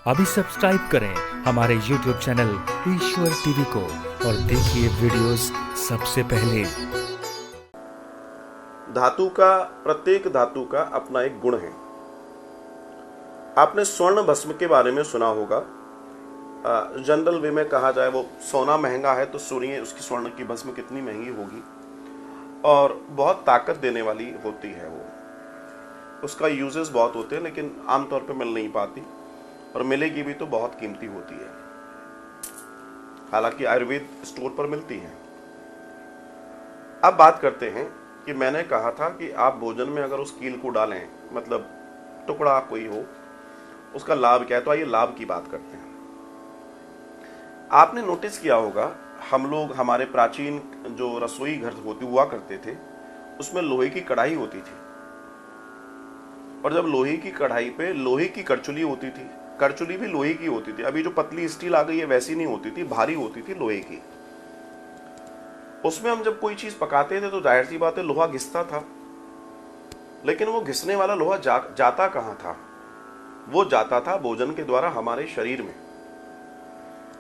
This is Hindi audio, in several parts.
अभी सब्सक्राइब करें हमारे YouTube चैनल ईश्वर टीवी को और देखिए वीडियोस सबसे पहले। प्रत्येक धातु का अपना एक गुण है। आपने स्वर्ण भस्म के बारे में सुना होगा। जनरल वे में कहा जाए, वो सोना महंगा है तो सुनिए उसकी स्वर्ण की भस्म कितनी महंगी होगी, और बहुत ताकत देने वाली होती है वो। उसका यूजेस बहुत होते हैं, लेकिन आमतौर पे मिल नहीं पाती, और मिलेगी भी तो बहुत कीमती होती है। हालांकि आयुर्वेद स्टोर पर मिलती है। अब बात करते हैं कि मैंने कहा था कि आप भोजन में अगर उस कील को डालें, मतलब टुकड़ा कोई हो, उसका लाभ क्या है। तो आइए लाभ की बात करते हैं। आपने नोटिस किया होगा, हम लोग हमारे प्राचीन जो रसोई घर हुआ करते थे, उसमें लोहे की कढ़ाई होती थी, और जब लोहे की कढ़ाई पे लोहे की करचुली होती थी, करचुली भी लोहे की होती थी। अभी जो पतली स्टील आ गई है वैसी नहीं होती थी, भारी होती थी लोहे की। उसमें हम जब कोई चीज पकाते थे तो जाहिर सी बात है लोहा घिसता था, लेकिन वो घिसने वाला लोहा जाता कहां था? वो जाता था भोजन के द्वारा हमारे शरीर में।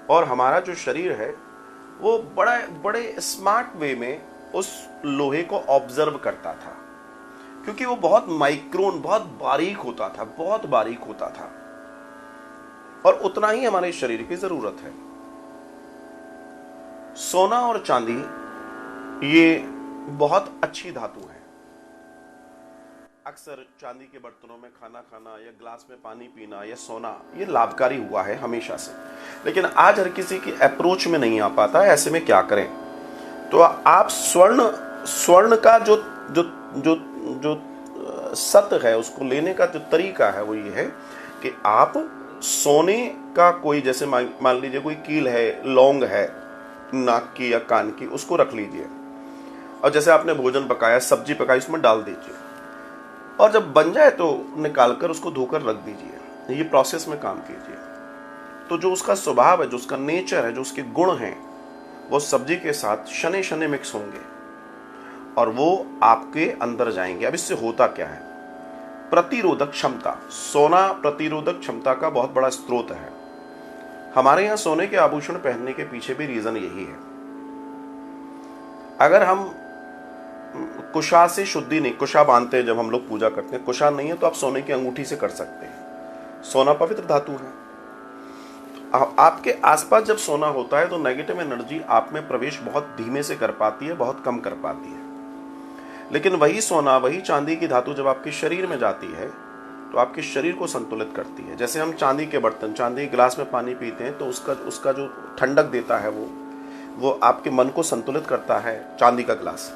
और हमारा जो शरीर है वो बड़े स्मार्ट वे में उस लोहे को ऑब्जर्व करता था, क्योंकि वो बहुत माइक्रोन, बहुत बारीक होता था, बहुत बारीक होता था, और उतना ही हमारे शरीर की जरूरत है। सोना और चांदी ये बहुत अच्छी धातु है। अक्सर चांदी के बर्तनों में खाना खाना या ग्लास में पानी पीना या सोना, ये लाभकारी हुआ है हमेशा से, लेकिन आज हर किसी की अप्रोच में नहीं आ पाता है। ऐसे में क्या करें? तो आप स्वर्ण का जो जो जो जो सत है, उसको लेने का जो तरीका है वो ये है कि आप सोने का कोई, जैसे मान लीजिए कोई कील है, लौंग है नाक की या कान की, उसको रख लीजिए, और जैसे आपने भोजन पकाया, सब्जी पकाई, उसमें डाल दीजिए, और जब बन जाए तो निकालकर उसको धोकर रख दीजिए। ये प्रोसेस में काम कीजिए। तो जो उसका स्वभाव है, जो उसका नेचर है, जो उसके गुण हैं, वो सब्जी के साथ शने शने मिक्स होंगे और वो आपके अंदर जाएंगे। अब इससे होता क्या है? प्रतिरोधक क्षमता। सोना प्रतिरोधक क्षमता का बहुत बड़ा स्रोत है। हमारे यहां सोने के आभूषण पहनने के पीछे भी रीजन यही है। अगर हम कुशा से शुद्धि नहीं, कुशा बांधते हैं जब हम लोग पूजा करते हैं, कुशा नहीं है तो आप सोने की अंगूठी से कर सकते हैं। सोना पवित्र धातु है। आपके आसपास जब सोना होता है तो नेगेटिव एनर्जी आप में प्रवेश बहुत धीमे से कर पाती है, बहुत कम कर पाती है। लेकिन वही सोना, वही चांदी की धातु जब आपके शरीर में जाती है तो आपके शरीर को संतुलित करती है। जैसे हम चांदी के बर्तन, चांदी के गिलास में पानी पीते हैं तो उसका जो ठंडक देता है वो आपके मन को संतुलित करता है, चांदी का गिलास।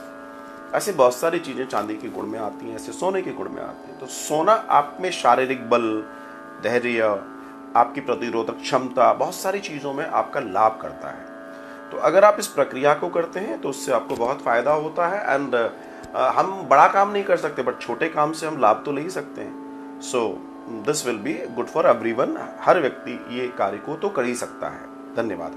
ऐसे बहुत सारी चीजें चांदी के गुण में आती हैं, ऐसे सोने के गुण में आती हैं। तो सोना आप में शारीरिक बल, धैर्य, आपकी प्रतिरोधक क्षमता, बहुत सारी चीजों में आपका लाभ करता है। तो अगर आप इस प्रक्रिया को करते हैं तो उससे आपको बहुत फायदा होता है। एंड हम बड़ा काम नहीं कर सकते, बट छोटे काम से हम लाभ तो ले ही सकते हैं। So this will be good for everyone. हर व्यक्ति ये कार्य को तो कर ही सकता है। धन्यवाद।